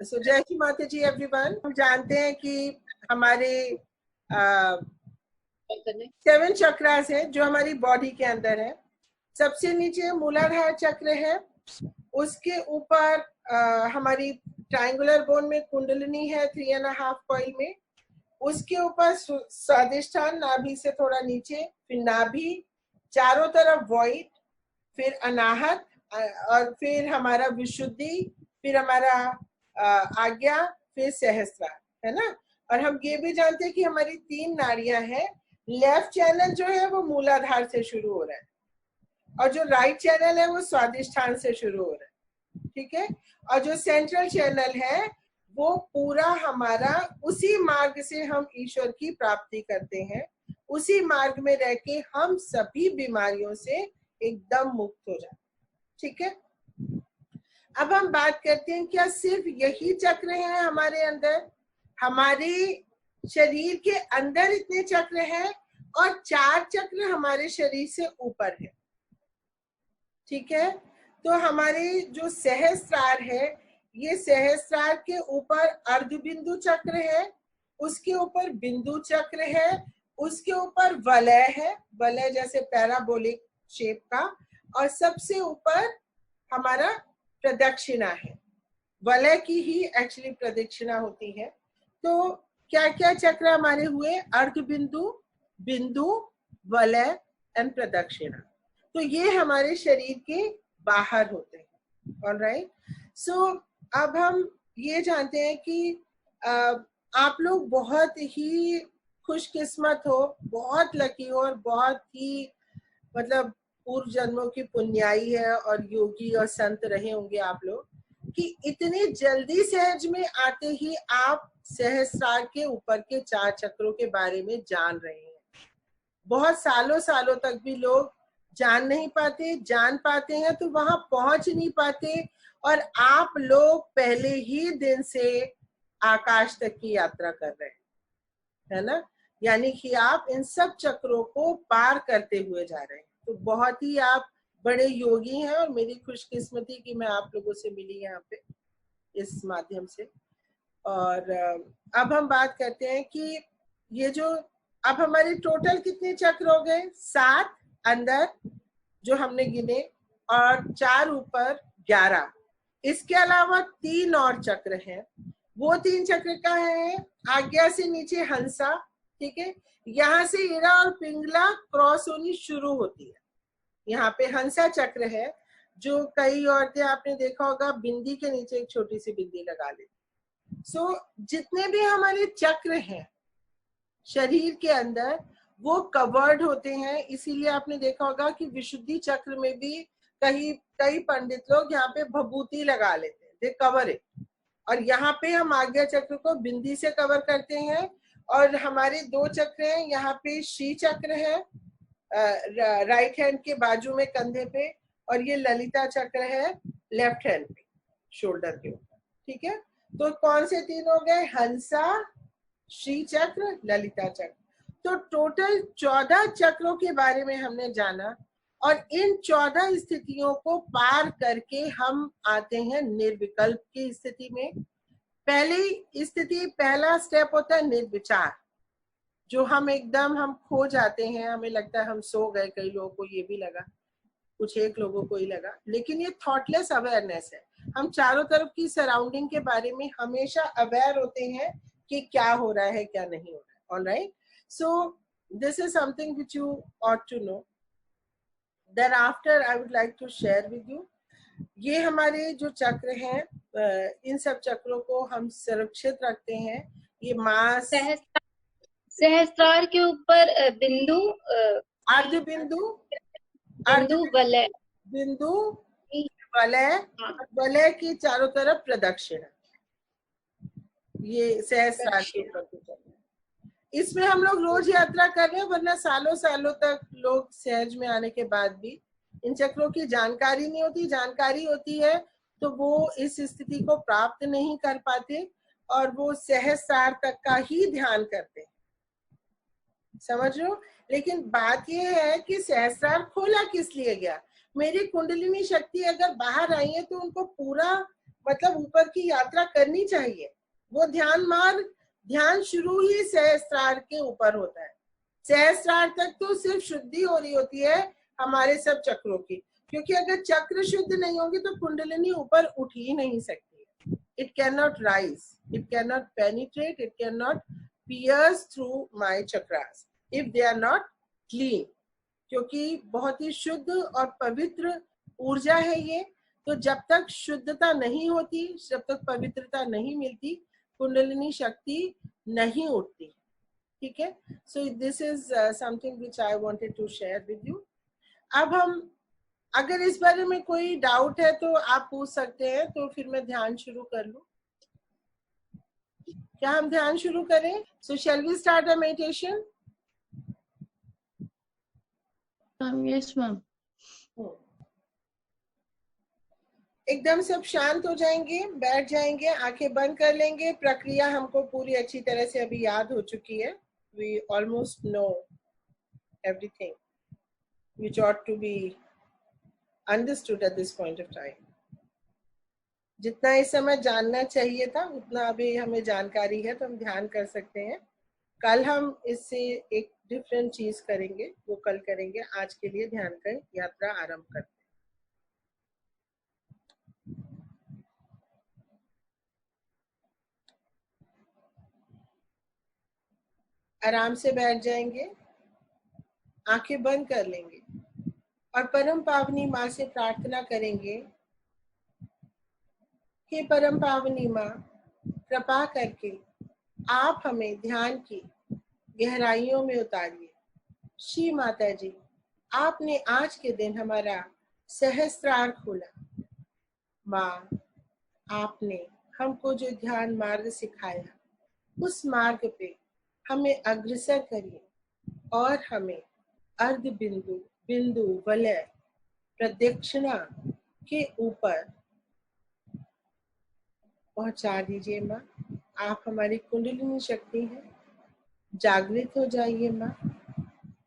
सो जय श्री माता जी एवरीवन। हम जानते हैं कि हमारे 7 चक्रास है जो हमारी बॉडी के अंदर है। सबसे नीचे मूलाधार चक्र है, उसके ऊपर हमारी ट्रायंगुलर बोन में कुंडलिनी है 3.5 कॉइल में, उसके ऊपर स्वादिष्ठान नाभि से थोड़ा नीचे, फिर नाभि, चारों तरफ वॉइड, फिर अनाहत, और फिर हमारा विशुद्धि, फिर हमारा आज्ञा, फिर सहस्त्रार, है ना। और हम ये भी जानते हैं कि हमारी 3 नाड़ियां हैं। लेफ्ट चैनल जो है वो मूलाधार से शुरू हो रहा है और जो राइट चैनल है वो स्वादिष्ठान से शुरू हो रहा है, ठीक है। और जो सेंट्रल चैनल है वो पूरा हमारा, उसी मार्ग से हम ईश्वर की प्राप्ति करते हैं, उसी मार्ग में रह के हम सभी बीमारियों से एकदम मुक्त हो जाते, ठीक है। अब हम बात करते हैं, क्या सिर्फ यही चक्र है हमारे अंदर? हमारे शरीर के अंदर इतने चक्र हैं और 4 चक्र हमारे शरीर से ऊपर है, ठीक है। तो हमारे जो सहस्त्रार है, ये सहस्त्रार के ऊपर अर्धबिंदु चक्र है, उसके ऊपर बिंदु चक्र है, उसके ऊपर वलय है, वलय जैसे पैराबोलिक शेप का, और सबसे ऊपर हमारा प्रदक्षिणा है। वलय की ही एक्चुअली प्रदक्षिणा होती है। तो क्या क्या चक्र हमारे हुए? अर्धबिंदु, बिंदु, वलय एंड प्रदक्षिणा। तो ये हमारे शरीर के बाहर होते हैं। ऑलराइट, सो अब हम ये जानते हैं कि आप लोग बहुत ही खुशकिस्मत हो, बहुत लकी हो, और बहुत ही मतलब पूर्व जन्मों की पुण्याई है और योगी और संत रहे होंगे आप लोग, कि इतनी जल्दी सहज में आते ही आप सहस्रार के ऊपर के 4 चक्रों के बारे में जान रहे हैं। बहुत सालों सालों तक भी लोग जान नहीं पाते, जान पाते हैं तो वहां पहुंच नहीं पाते, और आप लोग पहले ही दिन से आकाश तक की यात्रा कर रहे हैं, है ना। यानी कि आप इन सब चक्रों को पार करते हुए जा रहे हैं। तो बहुत ही आप बड़े योगी हैं, और मेरी खुशकिस्मती कि मैं आप लोगों से मिली यहाँ पे इस माध्यम से। और अब हम बात करते हैं कि ये जो अब हमारे टोटल कितने चक्र हो गए? 7 अंदर जो हमने गिने, और 4 ऊपर 11। इसके अलावा 3 और चक्र हैं। वो 3 चक्र का है, आज्ञा से नीचे हंसा, ठीक है। यहाँ से इरा और पिंगला क्रॉस होनी शुरू होती है। यहाँ पे हंसा चक्र है, जो कई औरतें आपने देखा होगा बिंदी के नीचे एक छोटी सी बिंदी लगा लेती। सो जितने भी हमारे चक्र हैं शरीर के अंदर वो कवर्ड होते हैं। इसीलिए आपने देखा होगा कि विशुद्धि चक्र में भी कई पंडित लोग यहाँ पे भभूति लगा लेते हैं, दे कवर इट। और यहाँ पे हम आज्ञा चक्र को बिंदी से कवर करते हैं। और हमारे 2 चक्र हैं, यहाँ पे श्री चक्र है राइट हैंड के बाजू में कंधे पे, और ये ललिता चक्र है लेफ्ट हैंड पे शोल्डर के ऊपर, ठीक है। तो कौन से 3 हो गए? हंसा, श्री चक्र, ललिता चक्र। तो टोटल 14 चक्रों के बारे में हमने जाना, और इन 14 स्थितियों को पार करके हम आते हैं निर्विकल्प की स्थिति में। पहली स्थिति, पहला स्टेप होता है निर्विचार, जो हम एकदम हम खो जाते हैं, हमें लगता है हम सो गए। कई लोगों को ये भी लगा, कुछ एक लोगों को ही लगा, लेकिन ये थॉटलेस अवेयरनेस है। हम चारों तरफ की सराउंडिंग के बारे में हमेशा अवेयर होते हैं कि क्या हो रहा है, क्या नहीं हो रहा है। Alright, so this is something which you ought to know. Thereafter I would like to share with you, ये हमारे जो चक्र हैं, इन सब चक्रों को हम सुरक्षित रखते हैं। ये मास, सहस्त्रार के ऊपर बिंदु, अर्धबिंदु, बिंदु, वलय, बिंदु, वलय, वलय की चारों तरफ प्रदक्षिणा, ये सहस्त्रार के ऊपर के चक्र। इसमें हम लोग रोज यात्रा कर रहे हैं, वरना सालों सालों तक लोग सहज में आने के बाद भी इन चक्रों की जानकारी नहीं होती। जानकारी होती है तो वो इस स्थिति को प्राप्त नहीं कर पाते, और वो सहस्त्रार तक का ही ध्यान करते हैं, समझ लो। लेकिन बात ये है कि सहस्त्रार खोला किस लिए गया? मेरी कुंडलिनी शक्ति अगर बाहर आई है तो उनको पूरा मतलब ऊपर की यात्रा करनी चाहिए। वो ध्यान शुरू ही सहस्त्रार के ऊपर होता है। सहस्त्रार तक तो सिर्फ शुद्धि हो रही होती है हमारे सब चक्रों की, क्योंकि अगर चक्र शुद्ध नहीं होगी तो कुंडलिनी ऊपर उठ ही नहीं सकती। It can not rise, it can not penetrate, it can not pierce through my chakras if they are not clean, क्योंकि बहुत ही शुद्ध और पवित्र ऊर्जा है ये। तो जब तक शुद्धता नहीं होती, जब तक पवित्रता नहीं मिलती, कुंडलिनी शक्ति नहीं उठती। ठीक है, so this is something which I wanted to share with you. अब हम, अगर इस बारे में कोई डाउट है तो आप पूछ सकते हैं, तो फिर मैं ध्यान शुरू कर लूं। क्या हम ध्यान शुरू करें? So shall we start a meditation? Yes ma'am. एकदम सब शांत हो जाएंगे, बैठ जाएंगे, आंखें बंद कर लेंगे। प्रक्रिया हमको पूरी अच्छी तरह से अभी याद हो चुकी है। We almost know everything which ought to be understood at this point of time. जितना इस समय जानना चाहिए था उतना अभी हमें जानकारी है, तो हम ध्यान कर सकते हैं। कल हम इससे एक डिफरेंट चीज करेंगे, वो कल करेंगे। आज के लिए ध्यान कर यात्रा आरंभ करते हैं। आराम से बैठ जाएंगे, आंखें बंद कर लेंगे और परम पावनी माँ से प्रार्थना करेंगे, हे परम पावनी माँ, कृपा करके आप हमें ध्यान की गहराइयों में उतारिए। श्री माता जी, आपने आज के दिन हमारा सहस्त्रार खोला। माँ, आपने हमको जो ध्यान मार्ग सिखाया, उस मार्ग पे हमें अग्रसर करिए और हमें अर्ध बिंदु, बिंदु, वलय, प्रदक्षिणा के ऊपर पहुंचा दीजिए। माँ, आप हमारी कुंडलिनी शक्ति हैं। जागृत हो जाइए माँ,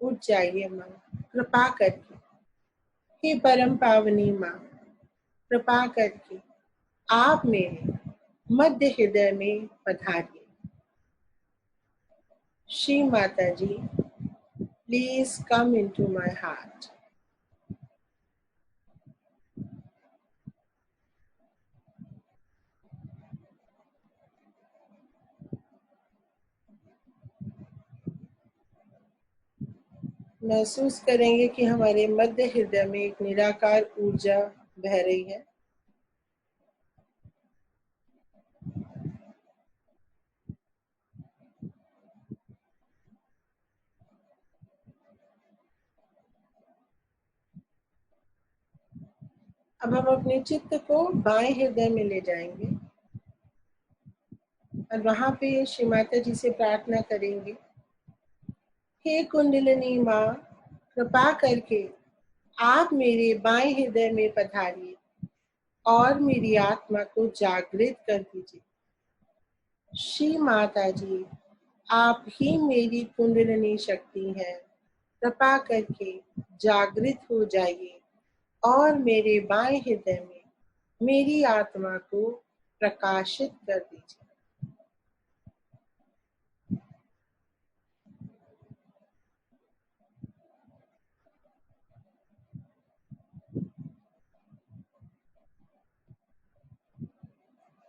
उठ जाइए माँ, कृपा करके। हे परम पावनी माँ, कृपा करके आप मेरे मध्य हृदय में पधारिए। Shri Mata ji, please come into my heart. महसूस करेंगे कि हमारे मध्य हृदय में एक निराकार ऊर्जा बह रही है। अब हम अपने चित्त को बाएं हृदय में ले जाएंगे और वहां पे श्री माता जी से प्रार्थना करेंगे, हे कुंडलिनी माँ, कृपा करके आप मेरे बाएं हृदय में पधारिए और मेरी आत्मा को जागृत कर दीजिए। श्री माता जी, आप ही मेरी कुंडलिनी शक्ति है। कृपा करके जागृत हो जाइए और मेरे बाएं हृदय में मेरी आत्मा को प्रकाशित कर दीजिए।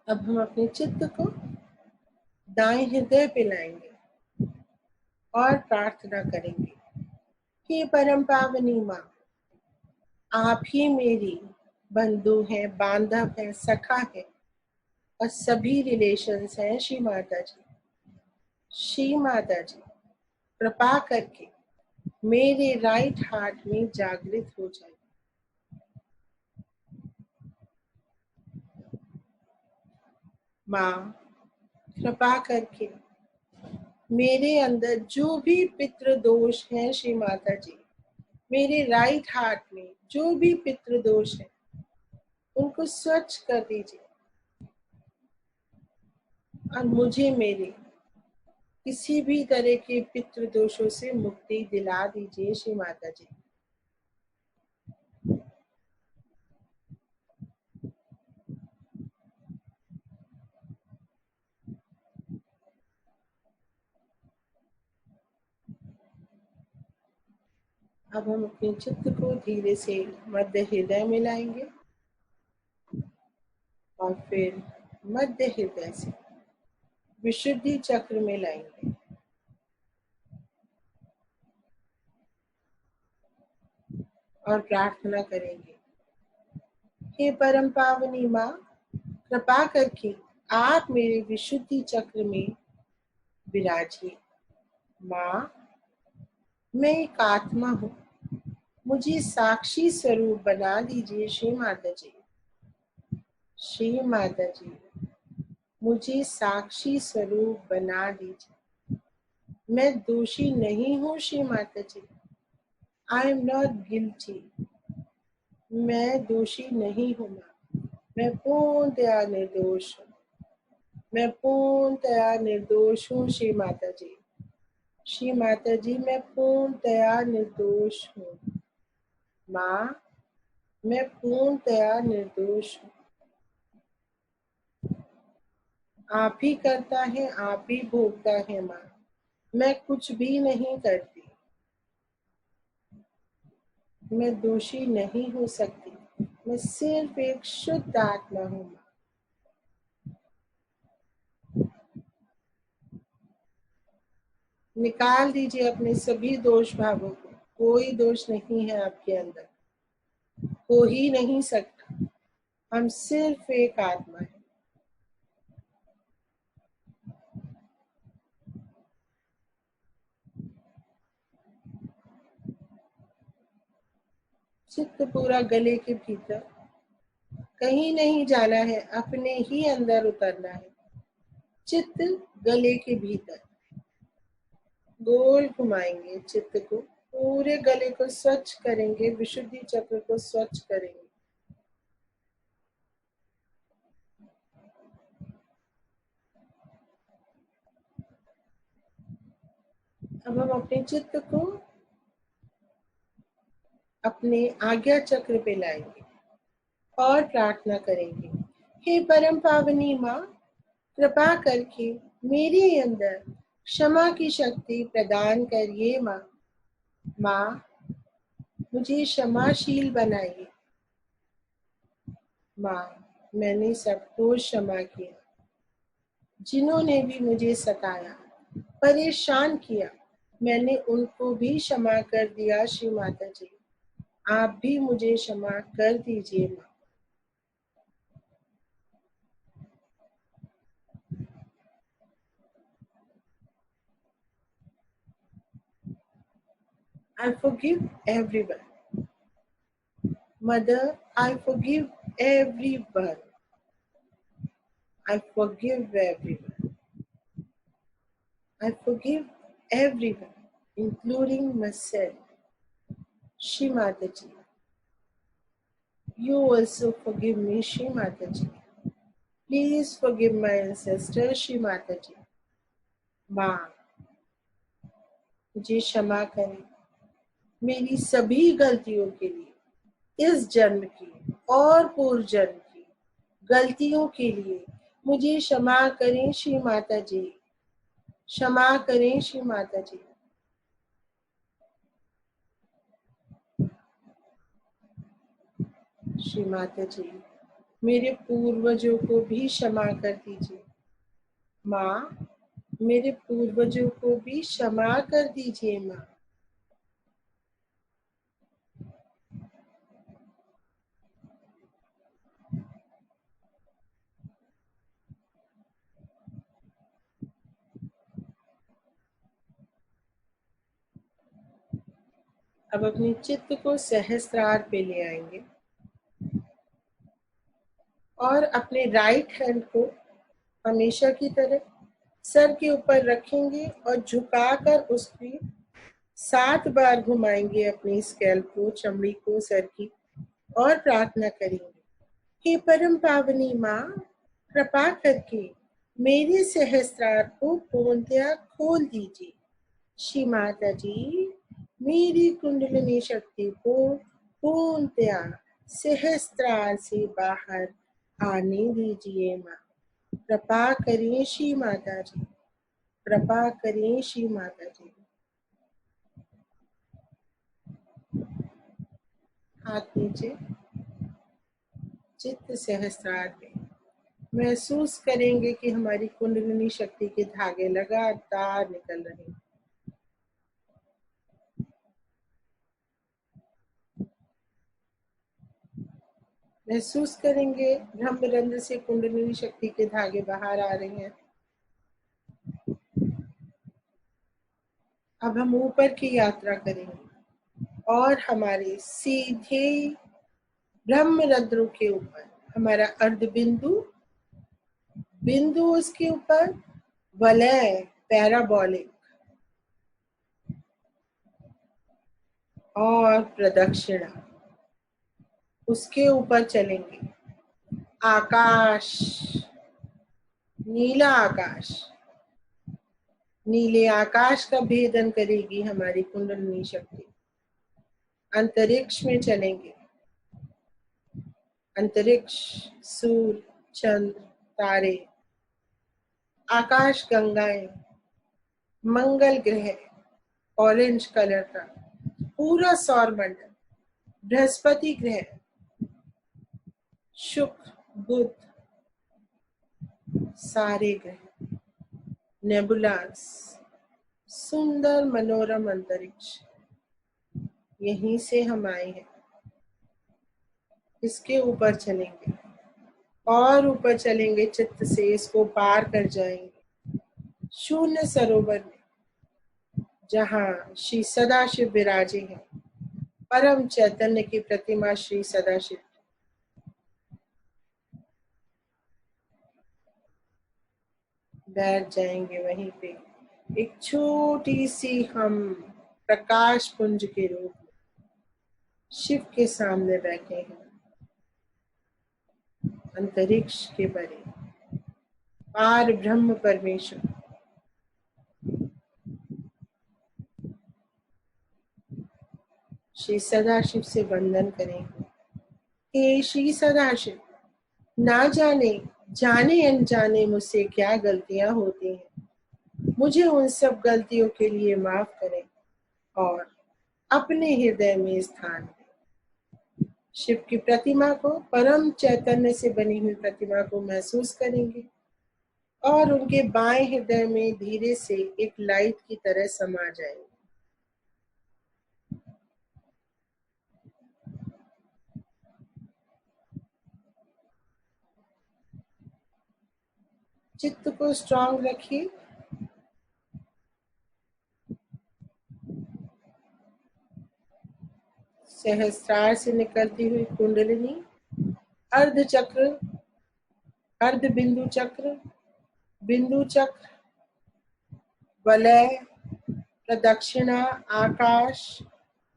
अब हम अपने चित्त को दाएं हृदय पे लाएंगे और प्रार्थना करेंगे, हे परम पावनी माँ, आप ही मेरी बंधु हैं, बांधव हैं, सखा है और सभी रिलेशंस हैं। श्री माता जी, श्री माता जी, कृपा करके मेरे राइट हार्ट में जागृत हो जाए। माँ, कृपा करके मेरे अंदर जो भी पितृ दोष हैं, श्री माता जी, मेरे राइट हार्ट में जो भी पितृ दोष है उनको स्वच्छ कर दीजिए और मुझे मेरे किसी भी तरह के पितृ दोषों से मुक्ति दिला दीजिए। श्री माता जी, अब हम अपने चित्त को धीरे से मध्य हृदय में लाएंगे और फिर मध्य हृदय से विशुद्धि चक्र में लाएंगे। और प्रार्थना करेंगे, हे परम पावनी माँ, कृपा करके आप मेरे विशुद्धि चक्र में विराजिए। माँ, मैं एक आत्मा हूँ, मुझे साक्षी स्वरूप बना दीजिए श्री माता जी। श्री माता जी, मुझे साक्षी स्वरूप बना दीजिए। मैं दोषी नहीं हूँ Shri Mata ji. I am not guilty. मैं दोषी नहीं हूँ माँ, मैं पूर्णतया निर्दोष हूँ। मैं पूर्णतया निर्दोष हूँ श्री माता जी। श्री माता जी, मैं पूर्णतया निर्दोष हूँ। माँ, मैं पूर्णतया निर्दोष हूँ। आप ही करता है, आप ही भोगता है माँ, मैं कुछ भी नहीं करती। मैं दोषी नहीं हो सकती, मैं सिर्फ एक शुद्ध आत्मा हूँ माँ। निकाल दीजिए अपने सभी दोष भावों को। कोई दोष नहीं है आपके अंदर, हो ही नहीं सकता। हम सिर्फ एक आत्मा है। चित्त पूरा गले के भीतर, कहीं नहीं जाना है, अपने ही अंदर उतरना है। चित्त गले के भीतर गोल घुमाएंगे, चित्त को पूरे गले को स्वच्छ करेंगे, विशुद्धि चक्र को स्वच्छ करेंगे। अब हम अपने चित्त को अपने आज्ञा चक्र पे लाएंगे और प्रार्थना करेंगे, हे परम पावनी माँ, कृपा करके मेरे अंदर क्षमा की शक्ति प्रदान करिए माँ। माँ, मुझे क्षमाशील बनाइए। माँ, मैंने सबको क्षमा किया, जिन्होंने भी मुझे सताया, परेशान किया, मैंने उनको भी क्षमा कर दिया श्री माता जी। आप भी मुझे क्षमा कर दीजिए माँ। I forgive everyone. Mother, I forgive everyone. I forgive everyone. I forgive everyone, including myself. Shri Mataji, you also forgive me, Shri Mataji. Please forgive my ancestors, Shri Mataji. माँ, मुझे क्षमा करें मेरी सभी गलतियों के लिए, इस जन्म की और पूर्व जन्म की गलतियों के लिए मुझे क्षमा करें श्री माता जी। क्षमा करें श्री माता जी। श्री माता जी, मेरे पूर्वजों को भी क्षमा कर दीजिए। माँ, मेरे पूर्वजों को भी क्षमा कर दीजिए माँ। अब अपने चित्त को सहस्त्रार पे ले आएंगे और अपने राइट हैंड को हमेशा की तरह सर के ऊपर रखेंगे और झुकाकर उस पर 7 बार घुमाएंगे अपनी स्कैल्प को, चमड़ी को, सर की, और प्रार्थना करेंगे, हे परम पावनी माँ, कृपा करके मेरे सहस्त्रार को पूर्णतया खोल दीजिए। श्री माता जी, मेरी कुंडलिनी शक्ति को पूर्णतया सहस्त्रार से बाहर आने दीजिए माँ। कृपा करें श्री माता जी, कृपा करें श्री माता जी। हाथ नीचे, चित्त सहस्त्रार में महसूस करेंगे कि हमारी कुंडलिनी शक्ति के धागे लगातार निकल रहे हैं। महसूस करेंगे ब्रह्मरंध्र से कुंडलिनी शक्ति के धागे बाहर आ रहे हैं। अब हम ऊपर की यात्रा करेंगे और हमारे सीधे ब्रह्मरंध्रों के ऊपर हमारा अर्ध बिंदु, बिंदु उसके ऊपर वलय पैराबोलिक और प्रदक्षिणा उसके ऊपर चलेंगे। आकाश, नीला आकाश, नीले आकाश का भेदन करेगी हमारी कुंडलिनी शक्ति। अंतरिक्ष में चलेंगे। अंतरिक्ष, सूर्य, चंद्र, तारे, आकाश गंगाएं, मंगल ग्रह, ऑरेंज कलर का पूरा सौर मंडल, बृहस्पति ग्रह, शुक्र, बुध, सारे ग्रह, नेबुलास, सुंदर मनोरम अंतरिक्ष। यहीं से हम आए हैं। इसके ऊपर चलेंगे और ऊपर चलेंगे चित्त से, इसको पार कर जाएंगे शून्य सरोवर में, जहाँ श्री सदाशिव विराजे हैं। परम चैतन्य की प्रतिमा श्री सदाशिव। बैठ जाएंगे वहीं पे, एक छोटी सी हम प्रकाश पुंज के रूप में शिव के सामने बैठे हैं। अंतरिक्ष के परे पार ब्रह्म परमेश्वर श्री सदाशिव से वंदन करेंगे। हे श्री सदाशिव, ना जाने जाने अनजाने मुझसे क्या गलतियां होती हैं, मुझे उन सब गलतियों के लिए माफ करें और अपने हृदय में स्थान दें। शिव की प्रतिमा को, परम चैतन्य से बनी हुई प्रतिमा को महसूस करेंगे और उनके बाएं हृदय में धीरे से एक लाइट की तरह समा जाएंगे। चित्त को स्ट्रांग रखिए। सहस्त्रार से निकलती हुई कुंडलिनी, अर्ध चक्र, अर्ध बिंदु चक्र, बिंदु चक्र, वलय, प्रदक्षिणा, आकाश,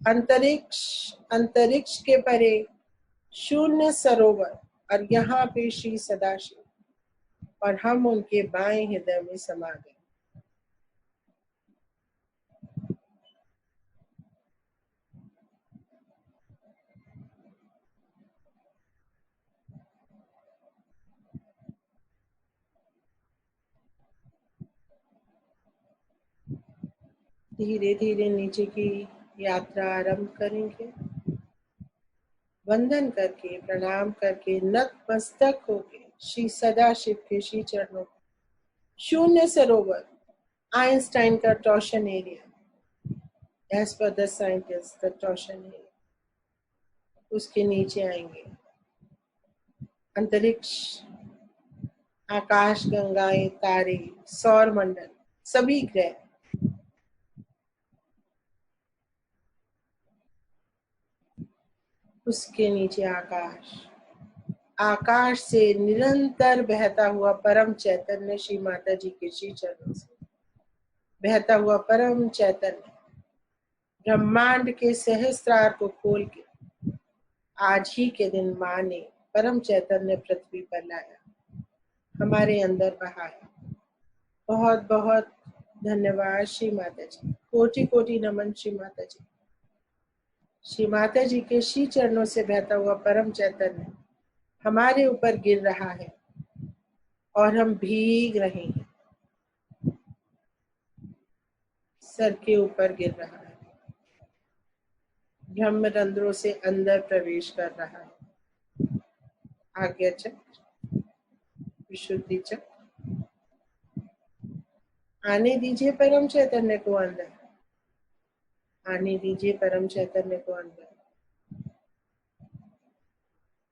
अंतरिक्ष, अंतरिक्ष के परे शून्य सरोवर और यहाँ पे श्री सदाशिव, और हम उनके बाएं हृदय में समा गए। धीरे धीरे नीचे की यात्रा आरंभ करेंगे। वंदन करके, प्रणाम करके, नतमस्तक होके श्री सदाशिव के श्री चरणों, शून्य सरोवर, आइंस्टाइन का torsion area, as per the scientist the torsion area, उसके नीचे आएंगे। अंतरिक्ष, आकाश गंगाएं, तारे, सौर मंडल, सभी ग्रह, उसके नीचे आकाश, आकाश से निरंतर बहता हुआ परम चैतन्य श्री माता जी के श्री चरणों से बहता हुआ परम चैतन्य ब्रह्मांड के सहस्त्रार को खोल के आज ही के दिन माँ ने परम चैतन्य पृथ्वी पर लाया, हमारे अंदर बहाया। बहुत बहुत धन्यवाद श्री माता जी, कोटि कोटि नमन श्री माता जी। श्री माता जी के श्री चरणों से बहता हुआ परम चैतन्य हमारे ऊपर गिर रहा है और हम भीग रहे हैं, सर के ऊपर गिर रहा है। ब्रह्म रंध्रों से अंदर प्रवेश कर रहा है। आज्ञा चक्र, विशुद्धि चक्र, आने दीजिए परम चैतन्य को अंदर, आने दीजिए परम चैतन्य को अंदर।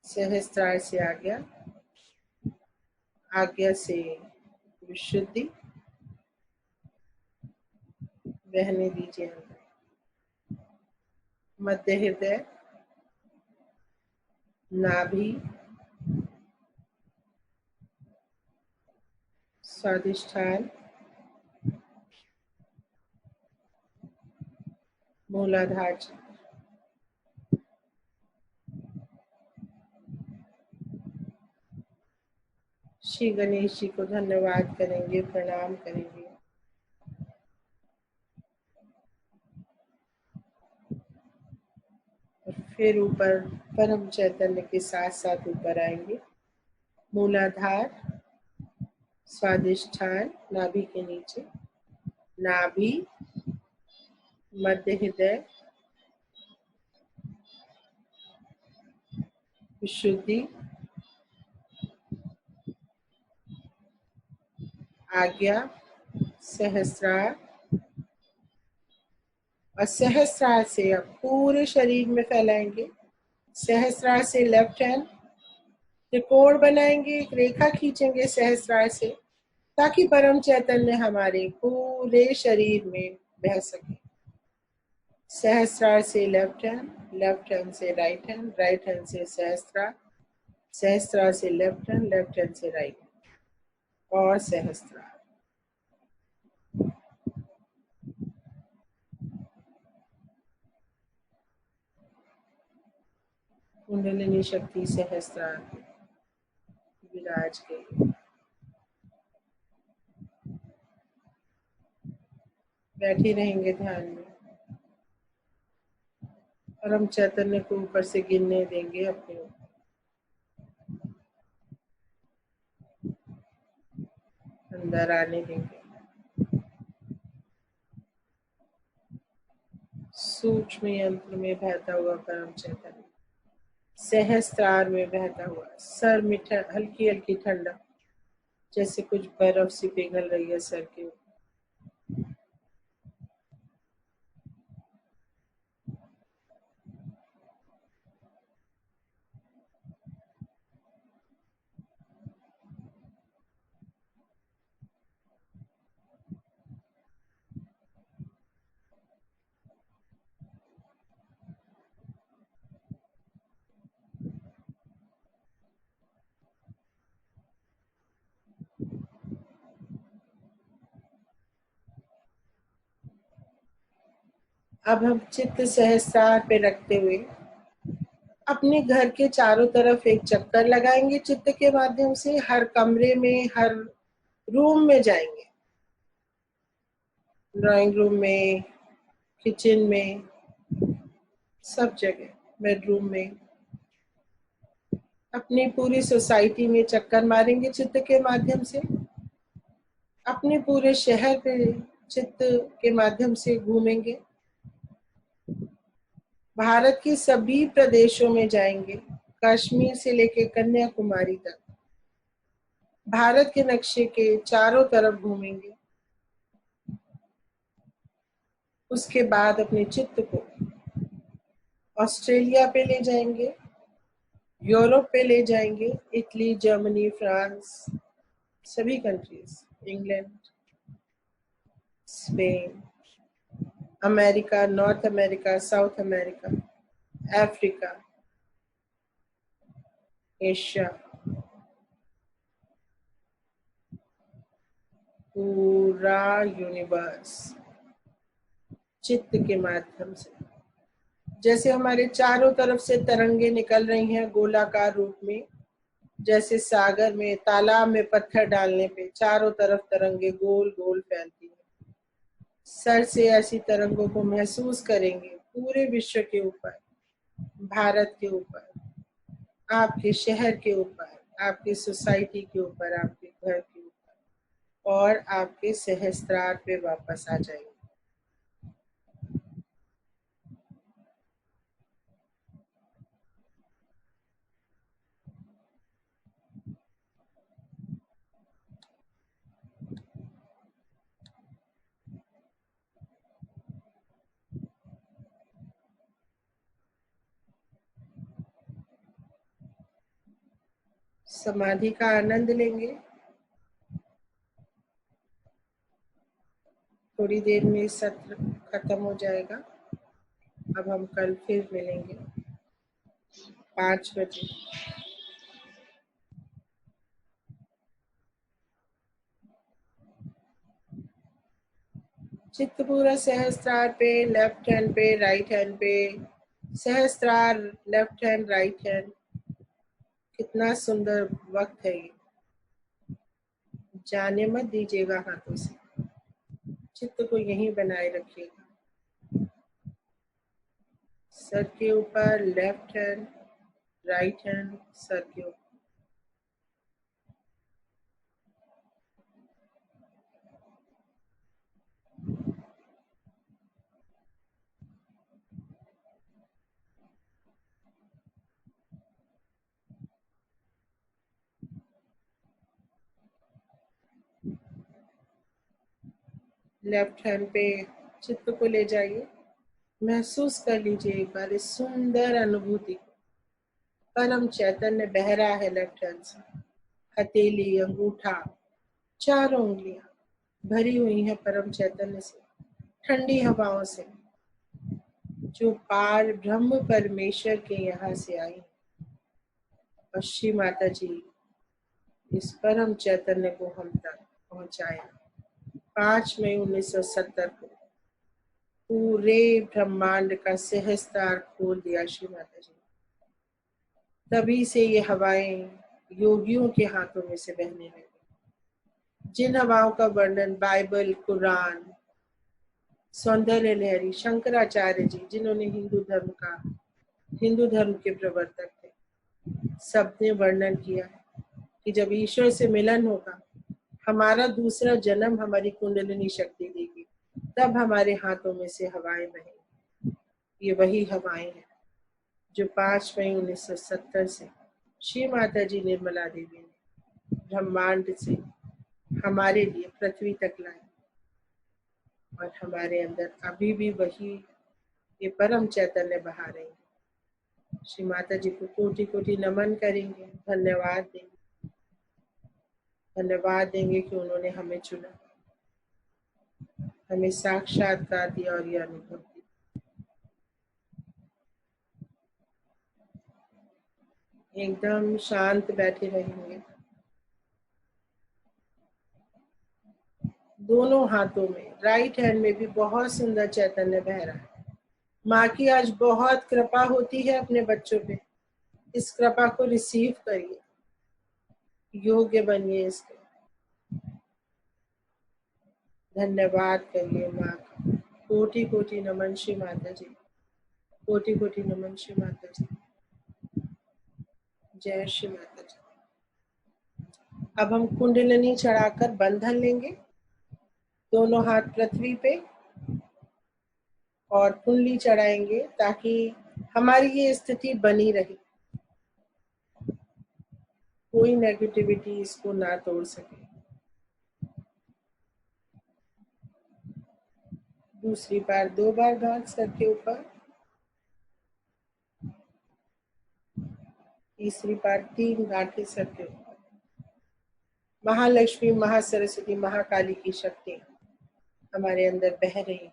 सहस्त्रार से आज्ञा, आज्ञा से विशुद्धि, बहने दीजिए अंदर। मध्य हृदय, नाभि, स्वादिष्ठान, मूलाधार चक्र। श्री गणेश जी को धन्यवाद करेंगे, प्रणाम करेंगे। और फिर ऊपर परम चैतन्य के साथ साथ ऊपर आएंगे। मूलाधार, स्वादिष्ठान, नाभि के नीचे, नाभि, मध्य हृदय, विशुद्धि, आज्ञा, सहस्रार, और सहस्रार से अब पूरे शरीर में फैलाएंगे। सहस्रार से लेफ्ट हैंड त्रिकोण बनाएंगे, एक रेखा खींचेंगे सहस्रार से, ताकि परम चैतन्य हमारे पूरे शरीर में बह सके। सहस्रार से लेफ्ट हैंड से राइट हैंड से सहस्रार, सहस्रार से लेफ्ट हैंड से राइट और सहस्रार। कुंडलिनी शक्ति सहस्रार विराज गई। बैठे रहेंगे ध्यान में और हम चैतन्य को ऊपर से गिनने देंगे अपने ऊपर। अंदर आने देंगे। सूक्ष्म यंत्र में बहता हुआ परम चैतन्य, सहस्त्रार में बहता हुआ, सर में हल्की हल्की ठंडक, जैसे कुछ बर्फ सी पिघल रही है सर के ऊपर। अब हम चित्त सहस्त्रार पे रखते हुए अपने घर के चारों तरफ एक चक्कर लगाएंगे। चित्त के माध्यम से हर कमरे में, हर रूम में जाएंगे। ड्राइंग रूम में, किचन में, सब जगह, बेडरूम में, अपनी पूरी सोसाइटी में चक्कर मारेंगे चित्त के माध्यम से। अपने पूरे शहर पे चित्त के माध्यम से घूमेंगे। भारत के सभी प्रदेशों में जाएंगे, कश्मीर से लेकर कन्याकुमारी तक। भारत के नक्शे के चारों तरफ घूमेंगे। उसके बाद अपने चित्त को ऑस्ट्रेलिया पे ले जाएंगे, यूरोप पे ले जाएंगे, इटली, जर्मनी, फ्रांस, सभी countries, England, Spain, America, north America, south America, Africa, Asia, पूरा यूनिवर्स चित्त के माध्यम से। जैसे हमारे चारों तरफ से तरंगे निकल रही हैं गोलाकार रूप में, जैसे सागर में, तालाब में पत्थर डालने पे चारों तरफ तरंगे गोल गोल फैलती हैं। सर से ऐसी तरंगों को महसूस करेंगे पूरे विश्व के ऊपर, भारत के ऊपर, आपके शहर के ऊपर, आपकी सोसाइटी के ऊपर, आपके घर के ऊपर, और आपके सहस्त्रार पे वापस आ जाएंगे। समाधि का आनंद लेंगे। थोड़ी देर में सत्र खत्म हो जाएगा। अब हम कल फिर मिलेंगे 5 बजे। चित्त पूरा सहस्त्रार पे, लेफ्ट हैंड पे, राइट हैंड पे। सहस्त्रार, लेफ्ट हैंड, राइट हैंड। कितना सुंदर वक्त है ये। जाने मत दीजिएगा हाथों से। चित्त को यहीं बनाए रखिएगा। सर के ऊपर left hand, right hand sir के ऊपर। लेफ्ट हैंड पे चित्त को ले जाइए। महसूस कर लीजिए एक बार इस सुंदर अनुभूति को। परम चैतन्य बह रहा है लेफ्ट हैंड से। हथेली, अंगूठा, चारों उंगलियां भरी हुई हैं परम चैतन्य से, ठंडी हवाओं से, जो पार ब्रह्म परमेश्वर के यहाँ से आई। और श्री माता जी इस परम चैतन्य को हम तक पहुंचाया। 5 मई 1970 को पूरे ब्रह्मांड का सहस्त्रार खोल दिया श्री माता जी। तभी से ये हवाएं योगियों के हाथों में से बहने लगी। जिन हवाओं का वर्णन बाइबल, कुरान, सौंदर्य लहरी, शंकराचार्य जी, जिन्होंने हिंदू धर्म के प्रवर्तक थे, सबने वर्णन किया कि जब ईश्वर से मिलन होगा, हमारा दूसरा जन्म हमारी कुंडलिनी शक्ति देगी, तब हमारे हाथों में से हवाएं बहेंगी। ये वही हवाएं हैं जो 5 मई 1970 से श्री माता जी निर्मला देवी ने ब्रह्मांड से हमारे लिए पृथ्वी तक लाई। और हमारे अंदर अभी भी वही ये परम चैतन्य बहा रही है। श्री माता जी को कोटि कोटि नमन करेंगे, धन्यवाद देंगे। धन्यवाद देंगे कि उन्होंने हमें चुना, हमें साक्षात्कार दिया और ये अनुभव दिया। एकदम शांत बैठे रहेंगे। दोनों हाथों में, राइट हैंड में भी बहुत सुंदर चैतन्य बह रहा है। माँ की आज बहुत कृपा होती है अपने बच्चों पे। इस कृपा को रिसीव करिए, योग्य बनिए इसके। धन्यवाद करिए माँ का। कोटि कोटि नमन श्री माता जी, कोटि कोटि नमन श्री माता जी। जय श्री माता जी। अब हम कुंडलिनी चढ़ाकर बंधन लेंगे। दोनों हाथ पृथ्वी पे और कुंडली चढ़ाएंगे ताकि हमारी ये स्थिति बनी रहे, कोई नेगेटिविटी इसको ना तोड़ सके। दूसरी बार 2 बार गांठ सर के ऊपर, तीसरी बार 3 गांठें सर के ऊपर। महालक्ष्मी, महासरस्वती, महाकाली की शक्ति हमारे अंदर बह रही है।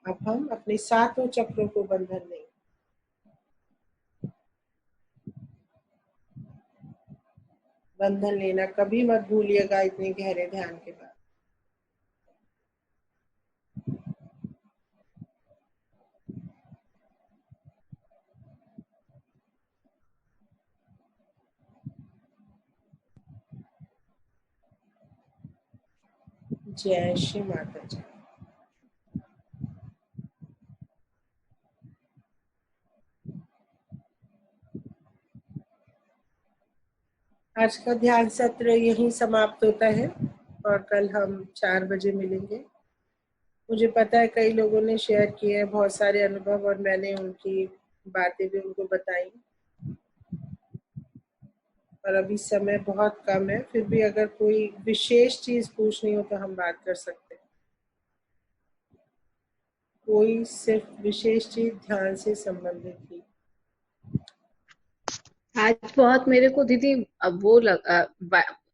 अब हम अपने 7 चक्रों को बंधन देंगे। बंधन लेना कभी मत भूलिएगा इतने गहरे ध्यान के बाद। जय श्री माता जी। आज का ध्यान सत्र यहीं समाप्त होता है और कल हम 4 बजे मिलेंगे। मुझे पता है कई लोगों ने शेयर किए हैं बहुत सारे अनुभव और मैंने उनकी बातें भी उनको बताई। और अभी समय बहुत कम है, फिर भी अगर कोई विशेष चीज पूछनी हो तो हम बात कर सकते हैं। कोई सिर्फ विशेष चीज ध्यान से संबंधित थी। आज बहुत मेरे को दीदी अब वो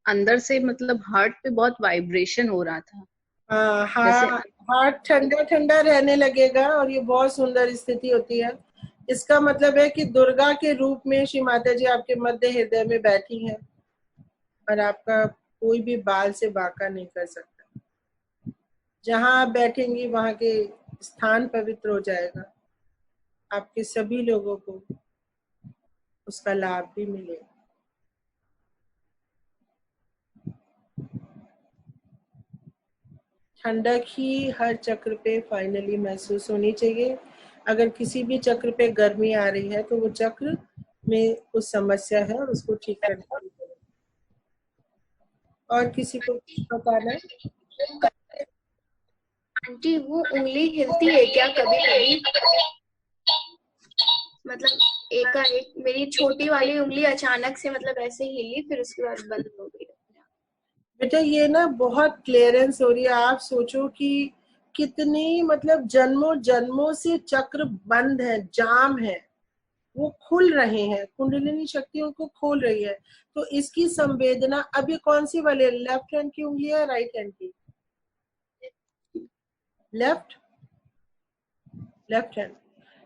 अंदर से मतलब हार्ट पे बहुत वाइब्रेशन हो रहा था। जैसे हार्ट ठंडा ठंडा रहने लगेगा और ये बहुत सुंदर स्थिति होती है। इसका मतलब है कि दुर्गा के रूप में श्री माता जी आपके मध्य हृदय में बैठी हैं और आपका कोई भी बाल से बांका नहीं कर सकता। जहां आप बैठेंगी वहां के स्थान पवित्र हो जाएगा, आपके सभी लोगों को उसका लाभ भी मिलेगा। ठंडक ही हर चक्र पे फाइनली महसूस होनी चाहिए। अगर किसी भी चक्र पे गर्मी आ रही है तो वो चक्र में कुछ समस्या है और उसको ठीक करना है। और किसी को कुछ बताना है? आंटी वो उंगली हिलती है क्या कभी कभी? मतलब एकाएक मेरी छोटी वाली उंगली अचानक से मतलब ऐसे हिली, फिर उसके बाद बंद हो गई। बेटा ये ना बहुत क्लियरेंस हो रही है। आप सोचो कि कितनी मतलब जन्मों जन्मों से चक्र बंद है, जाम है, वो खुल रहे हैं, कुंडलिनी शक्ति उनको खोल रही है। तो इसकी संवेदना अभी कौन सी वाली, लेफ्ट हैंड की उंगली है राइट हैंड की? Left hand.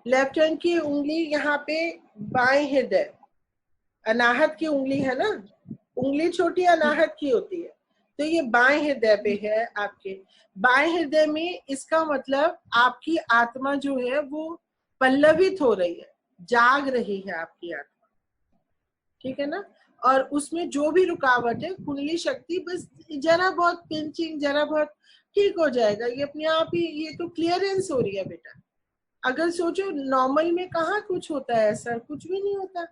लेफ्ट हैंड की उंगली यहाँ पे बाएं हृदय, अनाहत की उंगली है ना, उंगली छोटी अनाहत की होती है, तो ये बाएं हृदय पे है आपके। बाएं हृदय में इसका मतलब आपकी आत्मा जो है वो पल्लवित हो रही है, जाग रही है आपकी आत्मा, ठीक है ना। और उसमें जो भी रुकावट है, कुंडली शक्ति बस जरा बहुत पिंचिंग, जरा बहुत ठीक हो जाएगा, ये अपने आप ही। ये तो क्लियरेंस हो रही है बेटा। अगर सोचो नॉर्मल में कहाँ कुछ होता है, ऐसा कुछ भी नहीं होता।